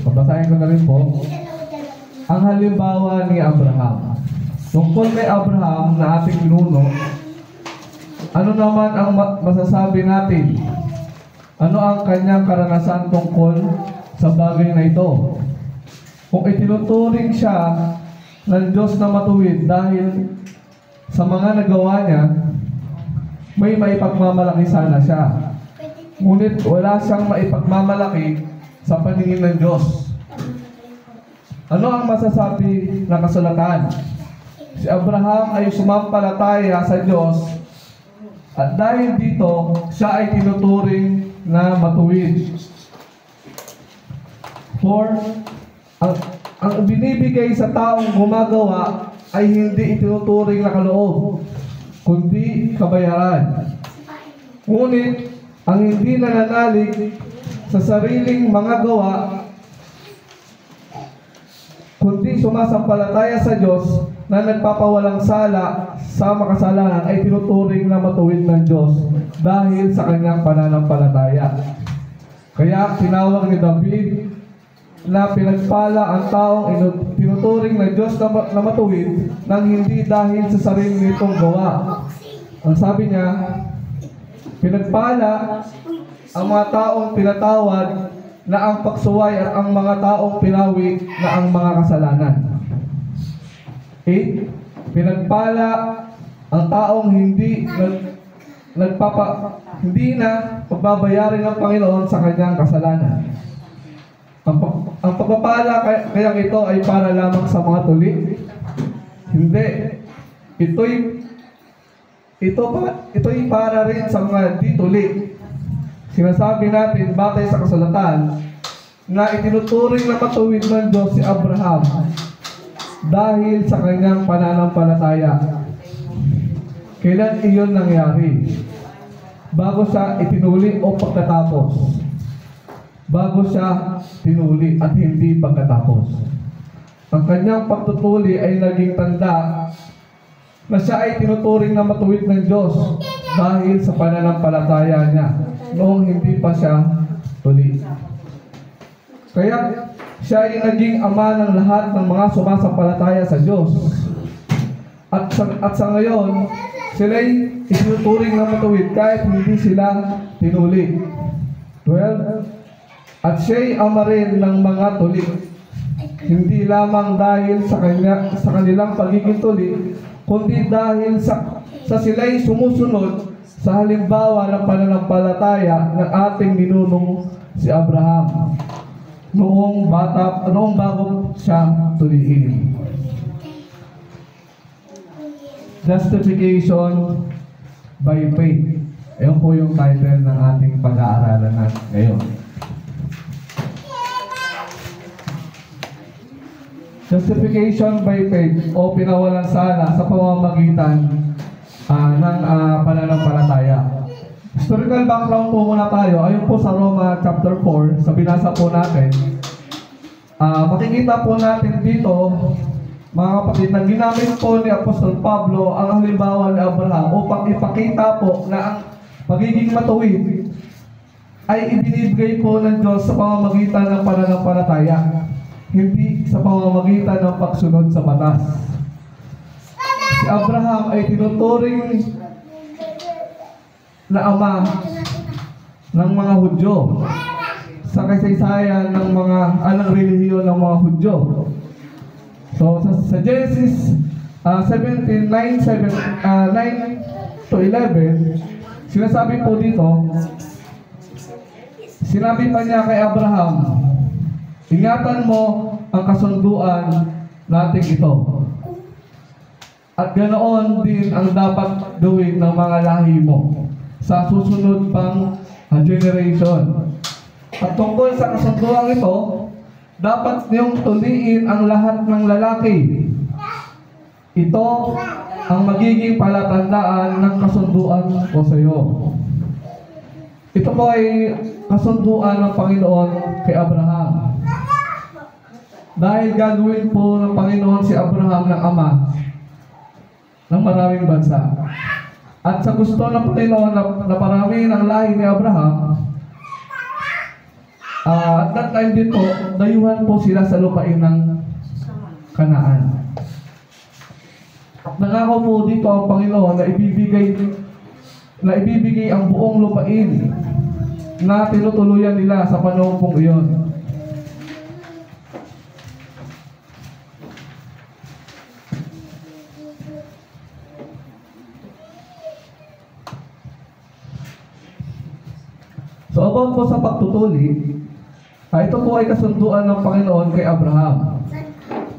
Pabasahin ko na rin po. Ang halimbawa ni Abraham. Tungkol kay Abraham na ating pinuno, ano naman ang masasabi natin? Ano ang kanyang karanasan tungkol sa bagay na ito? Kung itinuturing siya ng Diyos na matuwid dahil sa mga nagawa niya, may maipagmamalaki sana siya. Ngunit wala siyang maipagmamalaki sa paningin ng Diyos. Ano ang masasabi ng kasulatan? Si Abraham ay sumampalataya sa Diyos at dahil dito, siya ay tinuturing na matuwid. For ang binibigay sa taong gumagawa ay hindi itinuturing na kaloob, kundi kabayaran. Ngunit ang hindi nananalig sa sariling mga gawa, kundi sumasampalataya sa Diyos na nagpapawalang sala sa makasalanan ay tinuturing na matuwid ng Diyos dahil sa kanyang pananampalataya. Kaya tinawag ni David na pinagpala ang taong tinuturing ng Diyos na matuwid nang hindi dahil sa sarili nitong gawa. Ang sabi niya, pinagpala ang mga taong pinatawad na ang pagsuway at ang mga taong pinawi na ang mga kasalanan. 8. Pinagpala ang taong hindi na pagbabayarin ng Panginoon sa kanyang kasalanan. Ang pagpapala kayang ito ay para lamang sa mga tuli? Hindi. Ito'y para rin sa mga di tuli. Sinasabi natin batay sa kasulatan na itinuturing na matuwid ng Diyos si Abraham dahil sa kanyang pananampalataya. Kailan iyon nangyari? Bago siya itinuli o pagkatapos? Bago siya tinuli at hindi pagkatapos. Ang kanyang pagtutuli ay naging tanda na siya ay tinuturing na matuwid ng Diyos dahil sa pananampalataya niya noong hindi pa siya tuli. Kaya siya ay naging ama ng lahat ng mga sumasampalataya sa Diyos. At sa ngayon, sila ay itinuturing na matuwid kahit hindi sila tinuli. 12. At siya'y ama rin ng mga tuli, hindi lamang dahil sa kanilang pagiging tuli, kundi dahil sa sila'y sumusunod sa halimbawa ng pananampalataya ng ating ninunong si Abraham noong bago siya tuliin. Justification by faith. Ayun po yung title ng ating pag-aaralan natin ngayon. Justification by faith o pinawalan sala sa pamamagitan ng pananampalataya. Historical background po muna tayo. Ayun po sa Roma chapter 4, sa binasa po natin. Makikita po natin dito, mga kapatid, na ginamit po ni Apostol Pablo ang halimbawa ni Abraham upang ipakita po na ang pagiging matuwid ay ibinibigay po ng Diyos sa pamamagitan ng pananampalataya, hindi sa pamamagitan ng pagsunod sa batas. Si Abraham ay tinuturing na ama ng mga Hudyo sa kasaysayan ng relihiyon ng mga Hudyo. So sa Genesis 17:9-11, sinasabi po dito, sinabi pa niya kay Abraham, ingatan mo ang kasunduan natin ito. At ganoon din ang dapat gawin ng mga lahi mo sa susunod pang generation. At tungkol sa kasunduan ito, dapat niyong tuliin ang lahat ng lalaki. Ito ang magiging palatandaan ng kasunduan ko sa iyo. Ito po ay kasunduan ng Panginoon kay Abraham. Dahil gagawin po ng Panginoon si Abraham ng ama ng maraming bansa. At sa gusto ng Panginoon na paramihin ang lahi ni Abraham, at that time din po, dayuhan po sila sa lupain ng Kanaan. Nangako po dito ang Panginoon na ibibigay ang buong lupain na tinutuluyan nila sa panahon pong iyon. So about po sa pagtutuli, ito po ay kasunduan ng Panginoon kay Abraham.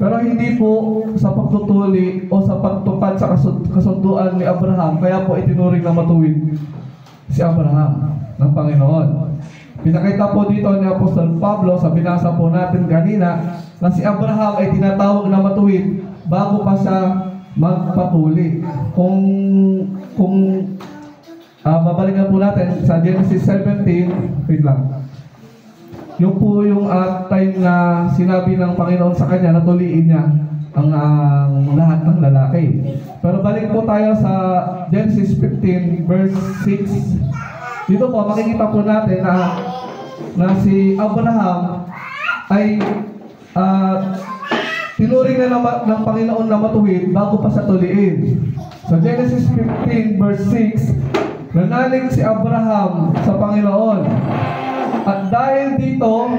Pero hindi po sa pagtutuli o sa pagtupad sa kasunduan ni Abraham, kaya po itinuring na matuwid si Abraham ng Panginoon. Pinakita po dito ni Apostol Pablo sa binasa po natin kanina na si Abraham ay tinatawag na matuwid bago pa siya magpatuli. Kung babalikan po natin sa Genesis 17, wait lang. Yung po yung time na sinabi ng Panginoon sa kanya na tuliin niya ang lahat ng lalaki. Pero balik po tayo sa Genesis 15 verse 6. Dito po makikita po natin na si Abraham ay tinuring na ng Panginoon na matuwid bago pa sa tuliin. Sa Genesis 15 verse 6, nanalig si Abraham sa Panginoon. At dahil dito,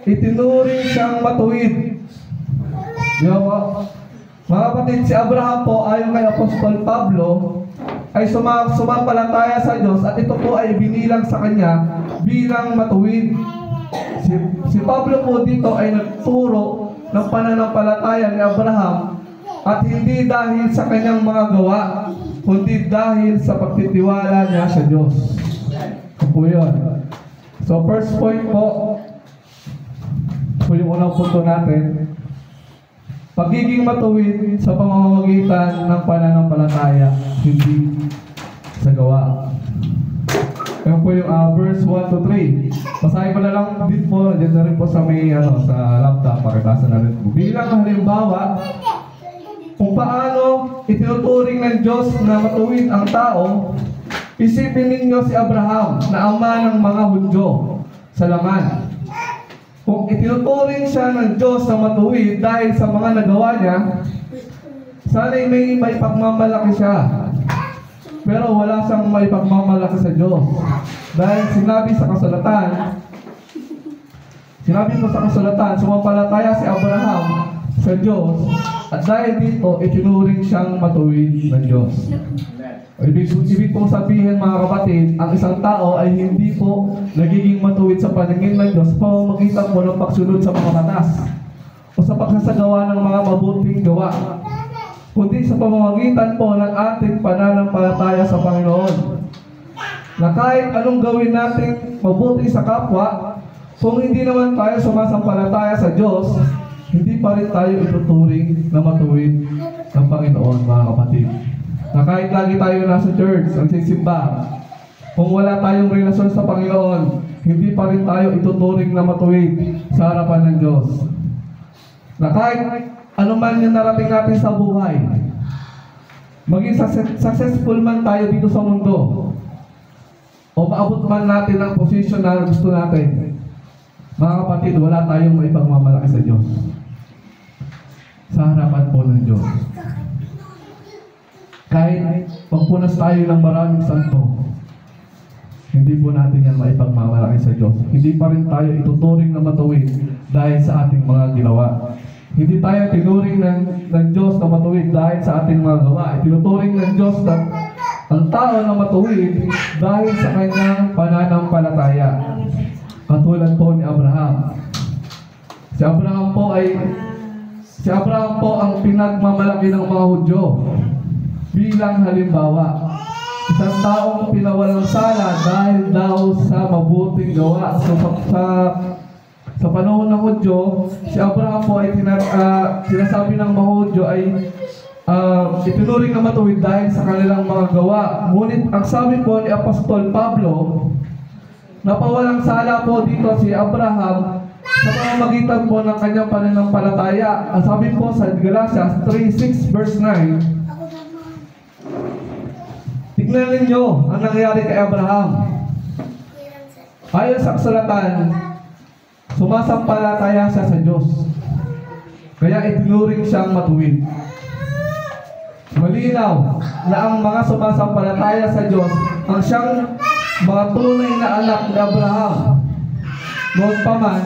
itinuring siyang matuwid. Diba po? Mga kapatid, si Abraham po, ayon kay Apostol Pablo, ay sumampalataya sa Diyos at ito po ay binilang sa kanya bilang matuwid. Si Pablo po dito ay nagturo ng pananampalataya ni Abraham at hindi dahil sa kanyang mga gawa, kundi dahil sa pagtitiwala niya sa Diyos. Ito po yun. So first point po yung unang punto natin, pagiging matuwid sa pamamagitan ng pananampalataya, hindi sa gawa. Yan po yung verse 1 to 3. Basahin ko na lang din po, dyan na rin po sa may sa laptop, pakibasa na rin po. Bilang halimbawa, kung paano itinuturing ng Diyos na matuwid ang tao, isipin ninyo si Abraham na ama ng mga Hudyo sa laman. Kung itinuturing siya ng Diyos na matuwid dahil sa mga nagawa niya, sana'y may pagmamalaki siya. Pero wala siyang may pagmamalaki sa Diyos. Dahil sinabi po sa kasulatan, sumampalataya si Abraham sa Diyos, at dahil dito, itinuring siyang matuwid ng Diyos. Ibig pong sabihin, mga kapatid, ang isang tao ay hindi po nagiging matuwid sa paningin ng Diyos sa pamamagitan po ng pagsunod sa mga batas o sa pagsasagawa ng mga mabuting gawa, kundi sa pamamagitan po ng ating pananampalataya sa Panginoon. Na kahit anong gawin natin mabuti sa kapwa, kung hindi naman tayo sumasampalataya sa Diyos, hindi pa rin tayo ituturing na matuwid ng Panginoon, mga kapatid. Na kahit lagi tayo nasa church, nagsisimba, kung wala tayong relasyon sa Panginoon, hindi pa rin tayo ituturing na matuwid sa harapan ng Diyos. Na kahit anuman yung narating natin sa buhay, maging successful man tayo dito sa mundo, o maabot man natin ang posisyon na gusto natin, mga kapatid, wala tayong may pagmamalaki sa Diyos. Sa harapan po ng Diyos. Kahit pagpunas tayo ng maraming santo, hindi po natin yan maipagmamalaki sa Diyos. Hindi pa rin tayo ituturing na matuwid dahil sa ating mga ginawa. Hindi tayo tinuring ng Diyos na matuwid dahil sa ating mga gawa. Tinuturing ng Diyos na ang tao na matuwid dahil sa kanyang pananampalataya. Katulad po ni Abraham. Si Abraham po ang pinagmamalaki ng mga Hudyo. Bilang halimbawa, isang taong pinawalang sala dahil daw sa mabuting gawa. So, sa panahon ng Hudyo, si Abraham po ay sinasabi ng mga Hudyo ay itinuring na matuwid dahil sa kanilang mga gawa. Ngunit ang sabi po ni Apostol Pablo, napawalang sala po dito si Abraham sa pamamagitan po ng kanyang pananampalataya. Ang sabi po sa Galatians 3:6 verse 9, Tignan ninyo ang nangyari kay Abraham. Ayon sa kasulatan, sumasampalataya siya sa Diyos. Kaya itinuring siyang matuwid. Malinaw na ang mga sumasampalataya sa Diyos ang siyang mga tunay na anak ni Abraham. Noon pa man,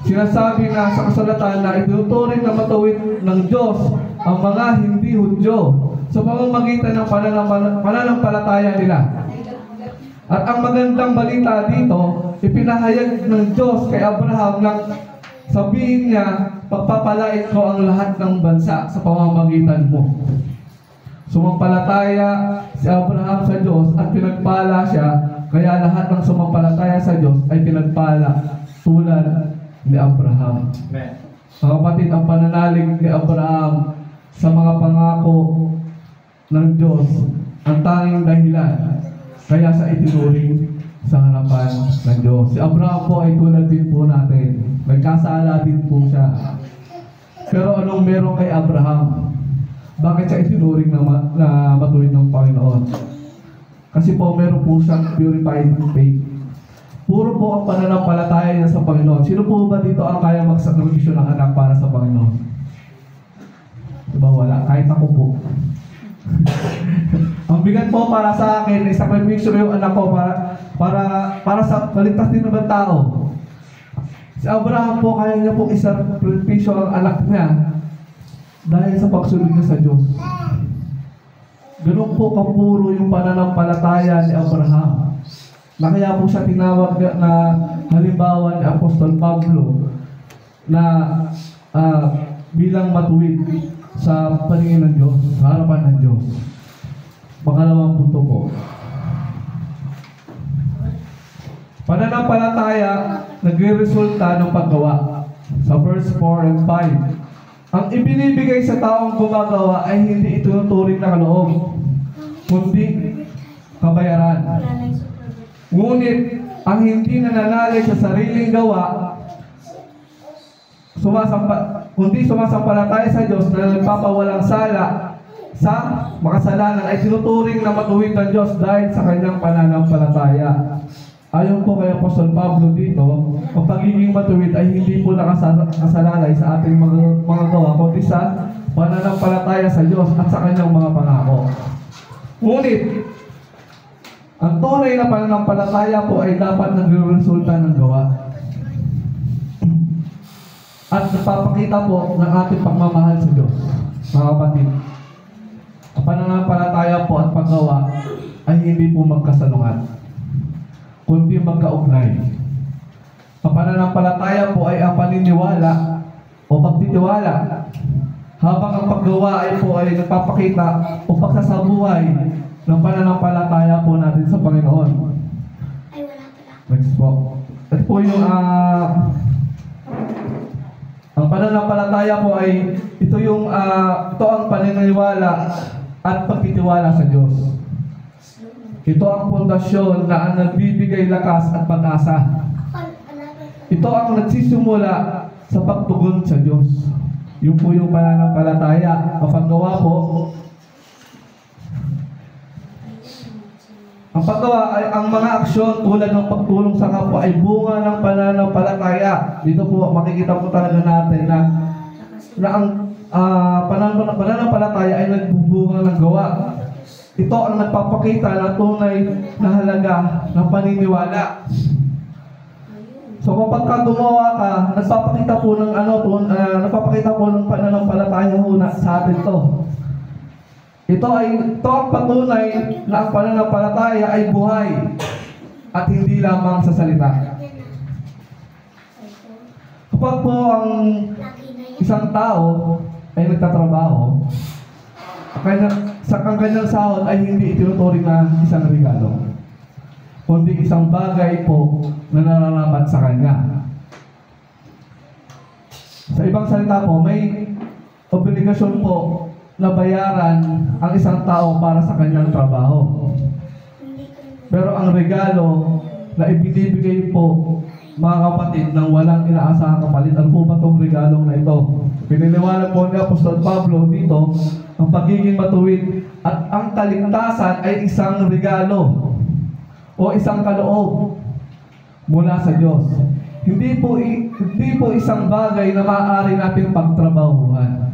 sinasabi na sa kasulatan na itinuturing na matuwid ng Diyos ang mga hindi Hudyo sa pamamagitan ng pananampalataya nila. At ang magandang balita dito, ipinahayag ng Diyos kay Abraham na sabihin niya, pagpapalait ko ang lahat ng bansa sa pamamagitan mo. Sumampalataya si Abraham sa Diyos at pinagpala siya, kaya lahat ng sumampalataya sa Diyos ay pinagpala tulad ni Abraham. Amen. Mga kapatid, ang pananalig ni Abraham sa mga pangako ng Diyos ang tanging dahilan kaya sa itinuring sa harapan ng Diyos. Si Abraham po ay tulad din po natin. Nagkasala din po siya. Pero anong meron kay Abraham? Bakit siya itinuring na matuwid ng Panginoon? Kasi po meron po siyang purified faith. Puro po ang pananampalataya niya sa Panginoon. Sino po ba dito ang kaya magsakripisyo ng anak para sa Panginoon? Diba wala? Kahit ako po. Ang bigat po para sa akin, isakripisyo yung anak ko para sa baligtas din naman tao. Si Abraham po, kaya niya po isakripisyo ang anak niya dahil sa pagsunod niya sa Diyos. Ganun po kapuro yung pananampalataya ni Abraham. Na kaya po siya tinawag na halimbawa ni Apostol Pablo na bilang matuwid sa paningin ng Diyos, sa harapan ng Diyos. Pangalawang punto po. Pananampalataya nagre-resulta ng paggawa. Sa verse 4 and 5. Ang ibinibigay sa taong gumagawa ay hindi ituturing na kaloob, kundi kabayaran. Ngunit, ang hindi nananalig sa sariling gawa, kundi sumasampalataya sa Diyos na nagpapawalang sala sa makasalanan ay tinuturing na matuwid ng Diyos dahil sa kanyang pananampalataya. Ayon po kay Apostol Pablo dito, ang pagiging matuwid ay hindi po nakasalalay sa ating mga gawa, kundi sa pananampalataya sa Diyos at sa kanyang mga pangako. Ngunit, ang tunay na pananampalataya po ay dapat nagre-resulta ng gawa. At nagpapakita po ng ating pagmamahal sa Diyos. Mga kapatid, ang pananampalataya po at paggawa ay hindi po magkasalungat, kundi magkaugnay. Ang pananampalataya po ay ang paniniwala o pagtitiwala, habang ang paggawa ay po ay nagpapakita o pagsasabuhay ng pananampalataya po natin sa Panginoon. Next po. Ito po yung ang pananampalataya po ay ito ang paniniwala at pagtitiwala sa Diyos. Ito ang pundasyon na ang nagbibigay lakas at pag-asa. Ito ang nagsisimula sa pagtugon sa Diyos. Yung po yung pananampalataya. Ang paggawa po, ang paggawa ay ang mga aksyon tulad ng pagtulong sa kapwa ay bunga ng pananampalataya. Dito po makikita po talaga natin na ang pananampalataya ay nagbubunga ng gawa. Ito ang nagpapakita ng tunay na halaga ng paniniwala. So kapag ka gumawa ka, nagpapakita po ng pananampalataya sa atin to. Ito ang patunay na ang pananampalataya ay buhay at hindi lamang sa salita. Kapag po ang isang tao ay nagtatrabaho, ang kanyang sahod ay hindi itinuturing na isang regalo, kundi isang bagay po na nararapat sa kanya. Sa ibang salita po, may obligasyon po na bayaran ang isang tao para sa kanyang trabaho. Pero ang regalo na ibinibigay po, mga kapatid, ng walang inaasahang kapalit, ano po ba itong regalong na ito? Piniliwanag po ni Apostol Pablo dito ang pagiging matuwid at ang kaligtasan ay isang regalo o isang kaloob mula sa Diyos. Hindi po isang bagay na maaari natin pagtrabahuhan.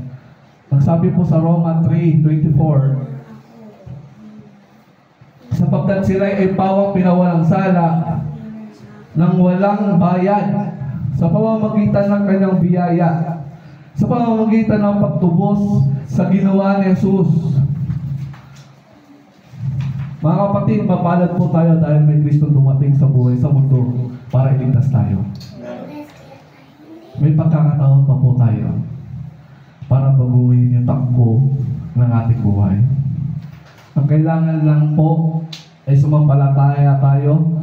Ang sabi po sa Roma 3:24, sapagkat sila ay pawang pinawalang sala ng walang bayad sa pamamagitan ng kanyang biyaya, sa pamamagitan ng pagtubos sa ginawa ni Jesus. Mga kapatid, mapalad po tayo dahil may Kristong dumating sa buhay sa mundo para iligtas tayo. May pagkakataon pa po tayo para baguhin yung takbo ng ating buhay. Ang kailangan lang po ay sumampalataya tayo,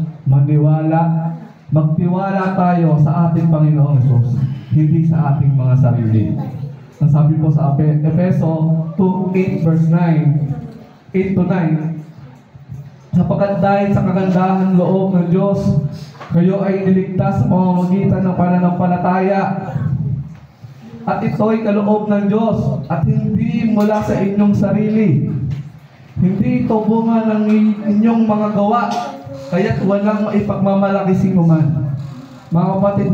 magtiwala tayo sa ating Panginoong Hesus, hindi sa ating mga sarili. Ang sabi po sa Efeso 2:8 verse 8-9, sapagkat dahil sa kagandahan loob ng Diyos, kayo ay niligtas sa pamamagitan ng pananampalataya. At ito ay kaloob ng Diyos at hindi mula sa inyong sarili. Hindi ito bunga ng inyong mga gawa, kaya't walang maipagmamalaki sinuman. Mga kapatid,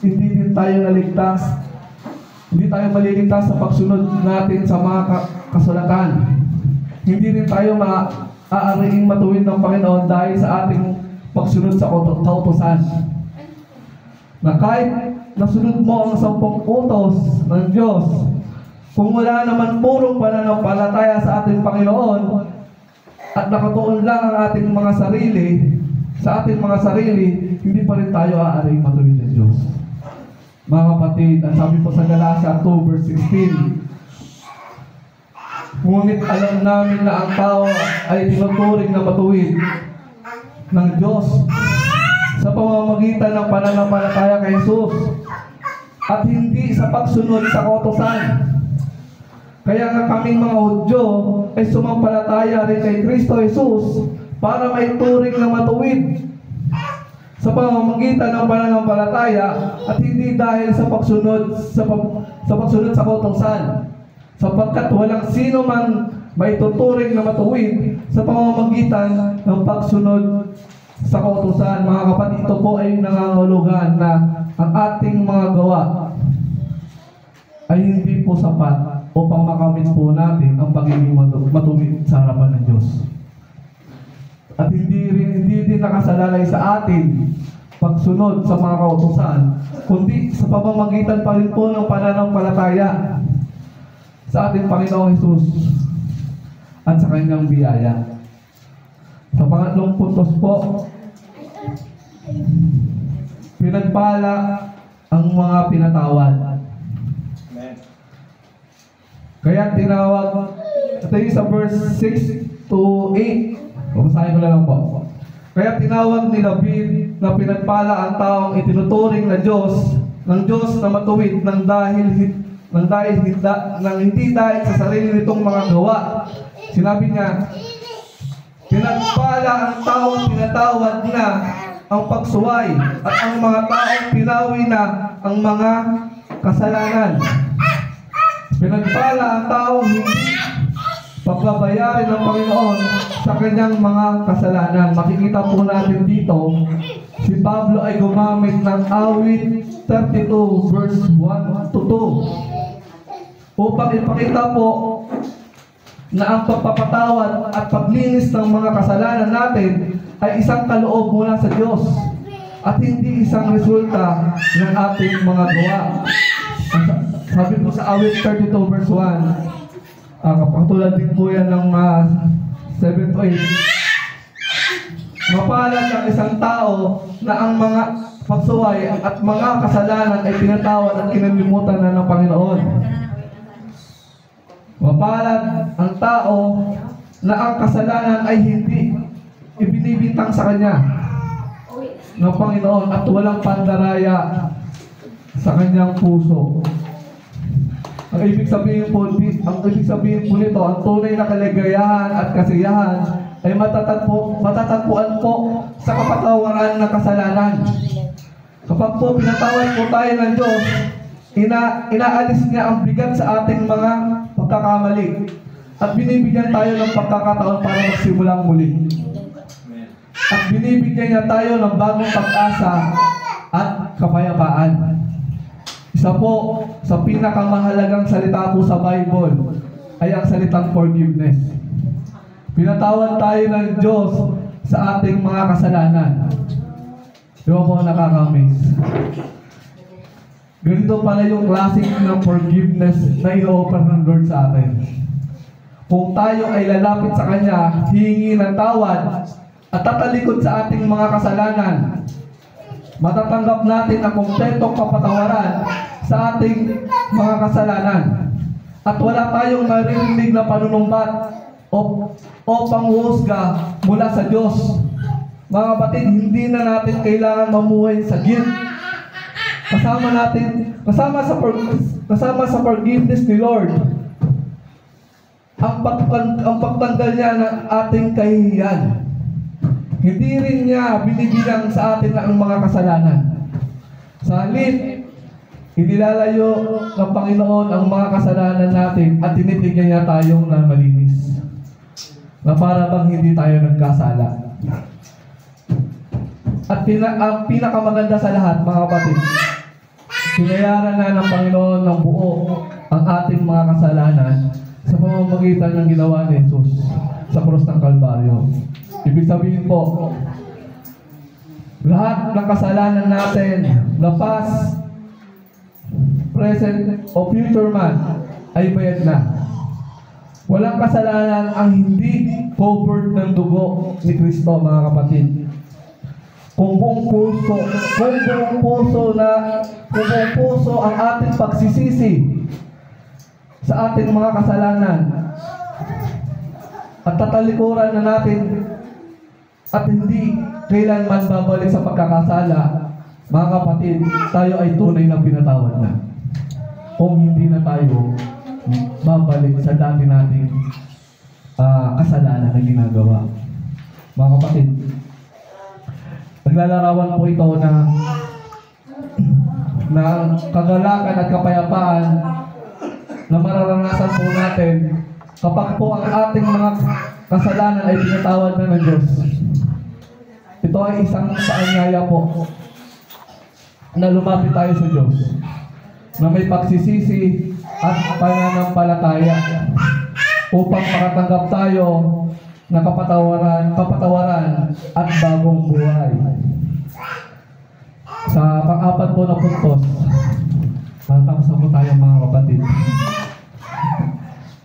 hindi din tayo naligtas. Hindi tayo maliligtas sa pagsunod natin sa mga kasulatan. Hindi rin tayo maaariing matuwid ng Panginoon dahil sa ating pagsunod sa kautusan. Na kahit nasunod mo ang 10 utos ng Diyos, kung wala naman purong pananampalataya sa ating Panginoon at nakatuon lang ang ating mga sarili, sa ating mga sarili, hindi pa rin tayo aariing matuwid ng Diyos. Mga kapatid, ang sabi po sa Galatia 2 verse 16, ngunit alam namin na ang tao ay tinuturing na matuwid ng Diyos sa pamamagitan ng pananampalataya kay Jesus at hindi sa pagsunod sa kautusan. Kaya nga kaming mga Hudyo ay sumampalataya rin kay Kristo Jesus para maituring na matuwid sa pamamagitan ng pananampalataya at hindi dahil sa pagsunod sa kautusan. Sapagkat walang sino man maituturing na matuwid sa pamamagitan ng pagsunod sa kautusan. Mga kapatid, ito po ay nangangahulugan na ang ating mga gawa ay hindi po sapat upang makamit po natin ang pagiging matuwid sa harapan ng Diyos. At hindi din nakasalalay sa atin pagsunod sa mga kautusan, kundi sa pamamagitan pa rin po ng pananampalataya sa ating Panginoong Hesus at sa kanyang biyaya. Sa pangatlong puntos po, pinagpala ang mga pinatawad. Kaya tinawag, ito yung sa verse 6 to 8. Babasahin ko na lang po. Kaya tinawag ni David na pinagpala ang taong itinuturing ng Diyos na matuwid ng hindi dahil sa sarili nitong mga gawa. Sinabi niya, pinagpala ang taong pinatawad na ang pagsuway at ang mga taong pinawi na ang mga kasalanan. Pinagpala ang taong hindi pagbabayarin ng Panginoon sa kanyang mga kasalanan. Makikita po natin dito, si Pablo ay gumamit ng awit 32 verse 1 to 2 upang ipakita po na ang pagpapatawad at paglinis ng mga kasalanan natin ay isang kaloob mula sa Diyos at hindi isang resulta ng ating mga gawa. Sabi po sa awit 32 verse 1, kapatulad din po yan ng 7 to 8. Mapalad ang isang tao na ang mga pagsuway at mga kasalanan ay pinatawad at kinalimutan na ng Panginoon. Mapalad ang tao na ang kasalanan ay hindi ibinibintang sa kanya ng Panginoon at walang pandaraya sa kanyang puso. Ang ibig sabihin po nito, ang tunay na kaligayahan at kasiyahan ay matatagpuan po sa kapatawaran ng kasalanan. Kapag po pinatawad po tayo ng Diyos, inaalis niya ang bigat sa ating mga pagkakamali at binibigyan tayo ng pagkakataon para magsimulang muli. At binibigyan niya tayo ng bagong pag-asa at kapayapaan. Isa po sa pinakamahalagang salita po sa Bible ay ang salitang forgiveness. Pinatawad tayo ng Diyos sa ating mga kasalanan. Di ba po nakaka-amaze? Ganito pala yung classic ng forgiveness na i-offer ng Lord sa atin. Kung tayo ay lalapit sa Kanya, hihingi ng tawad, at tatalikod sa ating mga kasalanan, matatanggap natin ang kompletong kapatawaran sa ating mga kasalanan. At wala tayong maririnig na panunumbat o panghuhusga mula sa Diyos. Mga kapatid, hindi na natin kailangan mamuhay sa guilt. Kasama sa forgiveness ni Lord, ang pagtanggal niya ng ating kahihiyan. Hindi rin niya binibilang sa atin ang mga kasalanan. Sa halip, inilalayo ng Panginoon ang mga kasalanan natin at tinitigyan niya tayong na malinis. Na para bang hindi tayo nagkasala. At ang pinakamaganda sa lahat, mga kapatid, pinayaran na ng Panginoon ng buo ang ating mga kasalanan sa pamamagitan ng ginawa ni Jesus sa krus ng Kalbaryo. Ibig sabihin po, lahat ng kasalanan natin, the past, present, o future man, ay bayad na. Walang kasalanan ang hindi covered ng dugo ni Kristo, mga kapatid. Kung buong puso ang ating pagsisisi sa ating mga kasalanan at tatalikuran na natin at hindi kailanman babalik sa pagkakasala, mga kapatid, tayo ay tunay na pinatawad na. Kung hindi na tayo babalik sa dati nating kasalanan na ginagawa. Mga kapatid, naglalarawan po ito na kagalakan at kapayapaan na mararanasan po natin kapag po ang ating mga kasalanan ay pinatawad na ng Diyos. Ito ay isang paanyaya po na lumapit tayo sa Diyos, na may pagsisisi at pananampalataya upang makatanggap tayo ng kapatawaran at bagong buhay. Sa pang-apat po na puntos, matapos na po tayo, mga kapatid.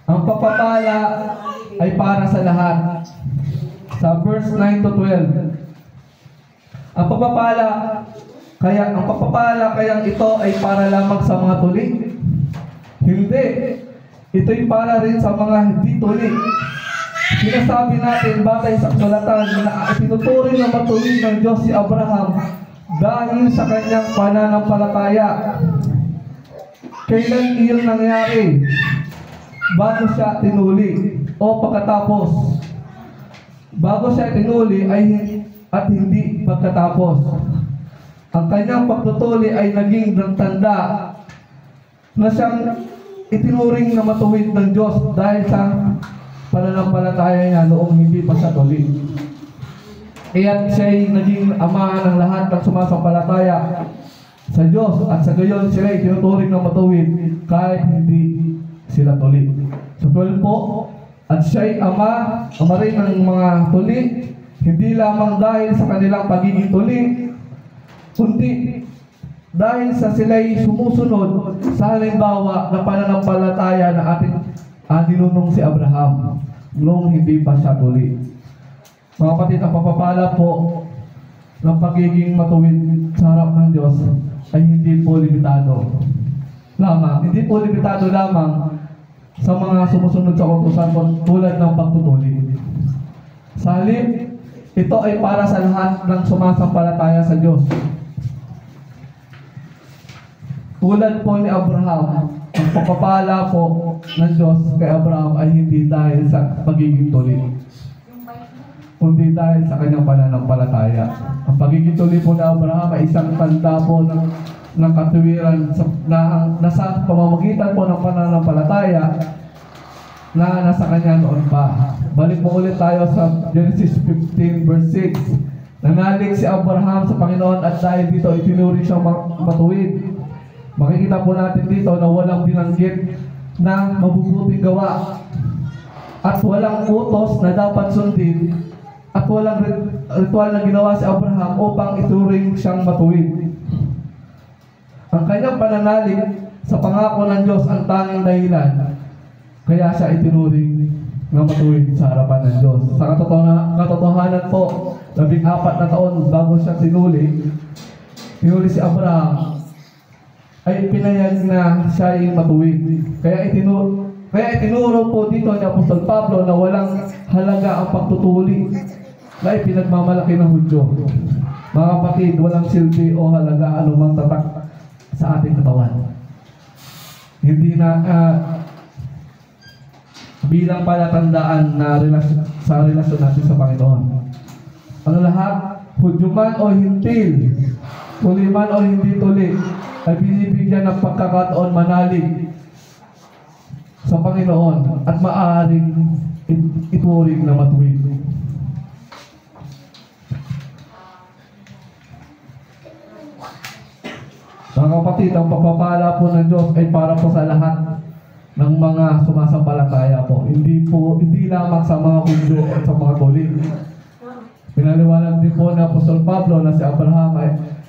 Ang pagpapala ay para sa lahat. Sa verse 9 to 12. Ang pagpapala kayang ito ay para lamang sa mga tuli? Hindi. Ito'y para rin sa mga hindi tuli. Sinasabi natin batay sa kasulatan na itinuturing na matuwid ng Diyos si Abraham dahil sa kanyang pananampalataya. Kailan iyon nangyari? Bago siya tinuli o pagkatapos? Bago siya tinuli at hindi pagkatapos. Ang kanyang pagtutuli ay naging tanda na siyang itinuring na matuwid ng Diyos dahil sa pananampalataya niya noong hindi pa siya tuli. Kaya't siya'y naging ama ng lahat ng sumasampalataya sa Diyos at sa gayon siya'y tinuturing na matuwid kahit hindi sila tuli. Sa 12 po, at siya'y ama rin ng mga tuli, hindi lamang dahil sa kanilang pagiging tuli, kundi dahil sa sila'y sumusunod sa halimbawa na pananampalataya na ating ninunong si Abraham noong hindi pa siya tuli. Mga kapatid, ang papapala po ng pagiging matuwid sa harap ng Diyos ay hindi po limitado lamang. Hindi po limitado lamang sa mga sumusunod sa utusan tulad ng pagtutuli. Sa halip, ito ay para sa lahat ng sumasampalataya sa Diyos. Tulad po ni Abraham, ang pagpapala po ng Diyos kay Abraham ay hindi dahil sa pagiging tuli, kundi dahil sa kanyang pananampalataya. Ang pagiging tuli po ni Abraham ay isang tanda po ng katuwiran na nasa pamamagitan po ng pananampalataya na nasa kanya noon pa. Balik mo ulit tayo sa Genesis 15 verse 6. Nanalig si Abraham sa Panginoon at dahil dito itinuri siyang matuwid. Makikita po natin dito na walang binanggit na mabubuting gawa at walang utos na dapat sundin at walang ritual na ginawa si Abraham upang ituring siyang matuwid. Ang kanyang pananalig sa pangako ng Diyos ang tanging dahilan kaya siya itinuring na matuwid sa harapan ng Diyos. Sa katotohanan po, 14 na taon bago siya tinuli si Abraham, ay pinayag na siya ay matuwid. Kaya itinuro po dito ni Apostol Pablo na walang halaga ang pagtutuli na ipinagmamalaki ng Hudyo. Mga kapatid, walang silbi o halaga anumang tatak sa ating katawan. Hindi na bilang palatandaan na sa relasyon natin sa Panginoon. Ang lahat, Hudyo man o hintil, tuli man o hindi tuli, ay binibigyan ng pagkakataon manalig sa Panginoon at maaaring ituring na matuwid. Mga kapatid, ang pagpapala po ng Diyos ay para po sa lahat ng mga sumasampalataya po. Hindi lamang sa mga Hudyo at sa mga tuli. Pinaliwanag din po ni Apostol Pablo na si Abraham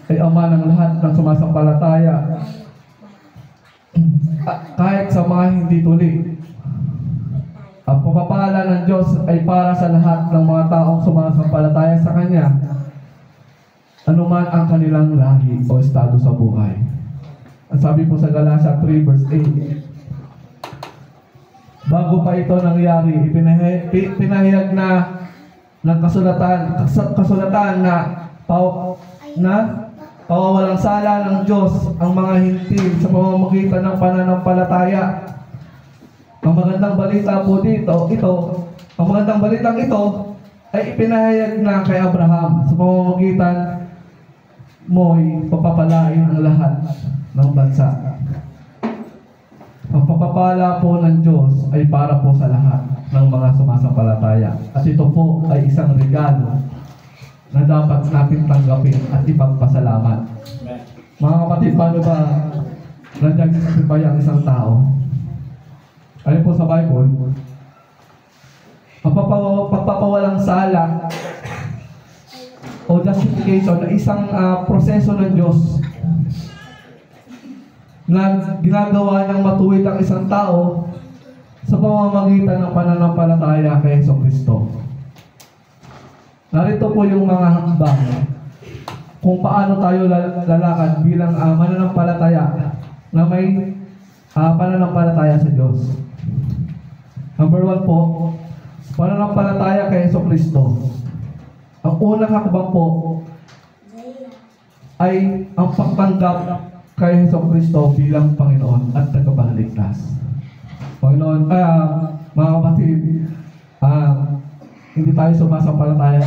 ay ama ng lahat ng sumasampalataya. Kahit sa mga hindi tuli. Ang pagpapala ng Diyos ay para sa lahat ng mga taong sumasampalataya sa Kanya, anuman ang kanilang lahi o estado sa buhay. Ang sabi po sa Galatia 3 verse 8, bago pa ito nangyari, pinahayag na ng kasulatan na pawawalang sala ng Diyos ang mga hintil sa pamamagitan ng pananampalataya. Ang magandang balita po ang magandang balitang ito ay ipinahayag na kay Abraham sa pamamagitan mo'y papapalain ang lahat ng bansa. Ang pagpapala po ng Diyos ay para po sa lahat ng mga sumasampalataya. At ito po ay isang regalo na dapat natin tanggapin at ipagpasalamat. Mga kapatid, paano ba na-justify ang isang tao? Ayon po sa Bible, ang pagpapawalang sala o justification na isang proseso ng Diyos na ginagawa niyang matuwid ang isang tao sa pamamagitan ng pananampalataya kay Jesucristo. Narito po yung mga hakbang kung paano tayo lalakad bilang mananampalataya na may pananampalataya sa Diyos. Number 1 po, pananampalataya kay Jesucristo. Ang unang hakbang po ay ang pagtanggap kay Jesucristo bilang Panginoon at tagapagligtas. Panginoon, mga kapatid, hindi tayo sumasampalataya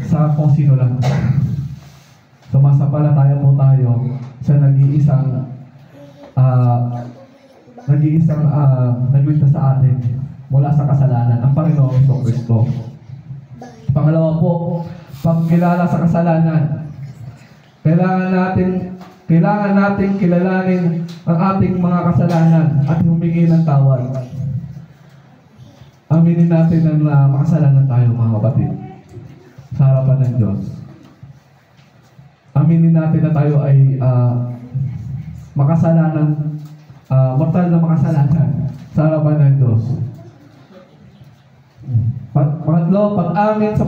sa kung sino lang. Sumasampalataya po tayo sa nag-iisang nagligtas sa atin mula sa kasalanan, ang Panginoong Jesucristo. Pangalawa po, pagkilala sa kasalanan. Kailangan natin kilalanin ang ating mga kasalanan at humingi ng tawad. Aminin natin na makasalanan tayo, mga kapatid, sa harapan ng Diyos. Aminin natin na tayo ay makasalanan, mortal na makasalanan sa harapan ng Diyos. Pangatlo, pag-amin sa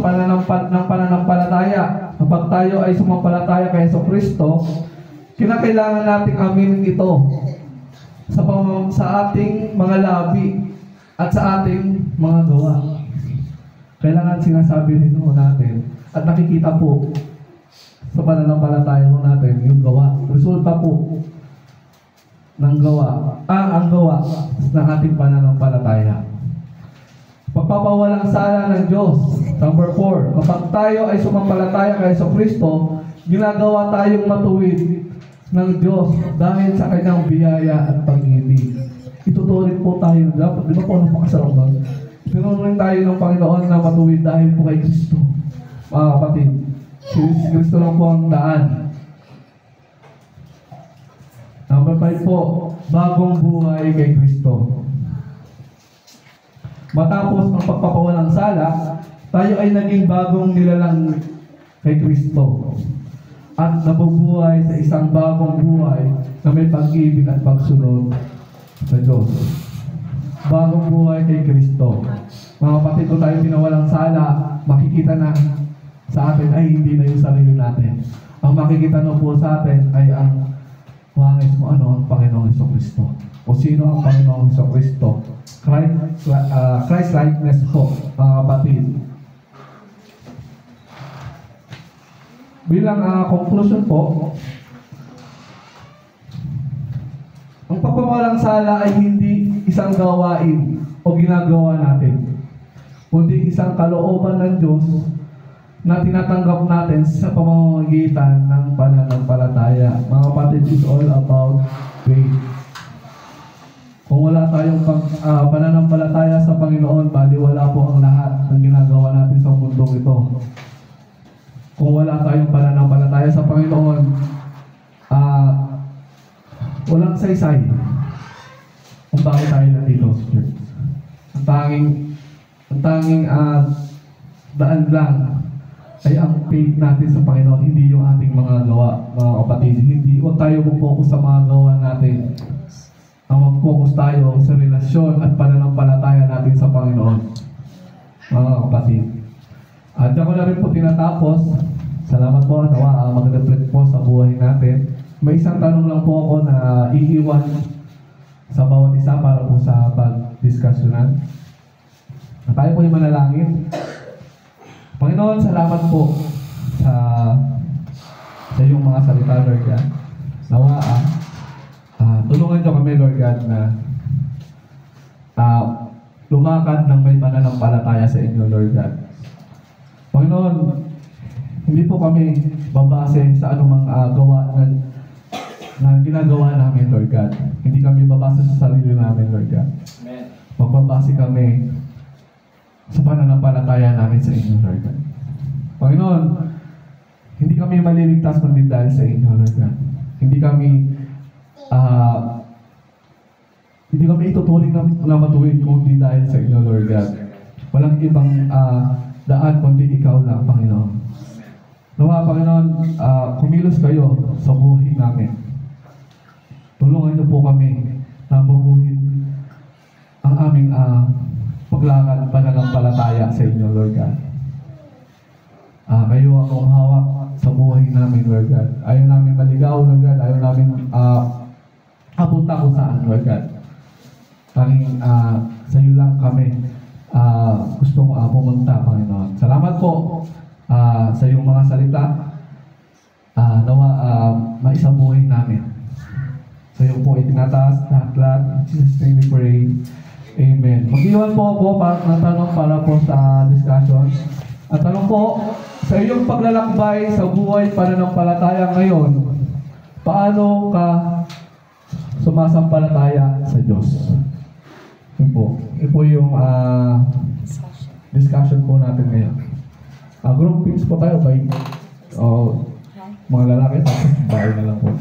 pananampalataya. Kapag tayo ay sumampalataya kay Jesucristo, kinakailangan nating aminin ito sa ating mga labi at sa ating mga gawa. Kailangan sinasabi rin natin at nakikita po sa pananampalataya natin yung gawa. Resulta po ng gawa, ang gawa ng ating pananampalataya. Pagpapawalang sala ng Diyos. Number 4, kapag tayo ay sumampalataya kay Jesucristo, ginagawa tayong matuwid ng Diyos dahil sa kanyang biyaya at pag-ibig. ituturing po tayo. Dapat, di ba po napakasarap ba? Tinuring tayo ng Panginoon na matuwid dahil po kay Kristo. Mga kapatid, si Kristo lang po ang daan. Number 5 po, bagong buhay kay Kristo. Matapos ang pagpapawalang sala, tayo ay naging bagong nilalang kay Kristo. At nabubuhay sa isang bagong buhay na may pag-ibig at pagsunod sa Diyos. Bagong buhay kay Kristo. Mga kapatid, kung tayo pinawalang sala, makikita na sa atin ay hindi na yung sarili natin. Ang makikita na po sa atin ay ang wangis mo ano ang Panginoong Jesucristo. O sino ang Panginoong Jesucristo? Christ likeness po, mga kapatid. Bilang conclusion po, ang pagpapawalang sala ay hindi isang gawain o ginagawa natin, kundi isang kalooban ng Diyos na tinatanggap natin sa pamamagitan ng pananampalataya. Mga kapatid, it's all about faith. Kung wala tayong pananampalataya sa Panginoon, baliwala po ang lahat ng ginagawa natin sa mundong ito. Kung wala tayong pananampalataya sa Panginoon, walang saysay kung bakit tayo nandito sa church. Ang tanging daan lang ay ang faith natin sa Panginoon, hindi yung ating mga gawa, mga kapatid. Hindi, huwag tayo mag-focus sa mga gawa natin. Ang mag-focus tayo sa relasyon at pananampalataya natin sa Panginoon, mga kapatid. At ako na rin po tinatapos. Salamat po, nawa mag-reflect po sa buhay natin. May isang tanong lang po ako na iiwan sa bawat isa para po sa pag-discussionan. Tayo po yung manalangin. Panginoon, salamat po sa iyong mga salita, Lord God. Nawa, tulungan niyo kami, Lord God, na lumakad ng may pananampalataya sa inyo, Lord God. Panginoon, hindi po kami babase sa anumang gawa na ginagawa namin, Lord God. Hindi kami babase sa sarili namin, Lord God. Amen. Magbabase kami sa pananampalataya namin sa inyo, Lord God. Panginoon, hindi kami maliligtas kundi dahil sa inyo, Lord God. Hindi kami ituturing na matuwid kundi dahil sa inyo, Lord God. Walang ibang daan kundi ikaw lang, Panginoon. Nawa, Panginoon, kumilos kayo sa buhay namin. Tulungan niyo po kami na baguhin ang aming paglakad pananampalataya sa inyo, Lord God. Kayo ang umahawak sa buhay namin, Lord God. Ayaw namin maligaw, Lord God. Ayaw namin apunta kung saan, Lord God. Tanging sa iyo lang kami gusto mo pumunta, Panginoon. Salamat po sa iyong mga salita. Nawa maisabuhay namin. Sa iyo po itinataas lahat. In Jesus' name we pray. Amen. Mag-iwan po ako ng tanong para po sa discussion. At tanong po, sa iyong paglalakbay sa buhay pananampalataya ngayon, paano ka sumasampalataya sa Diyos? Yun po. Yun po yung discussion po natin ngayon. Group pins po tayo by mga lalaki, tapos bahay na lang po.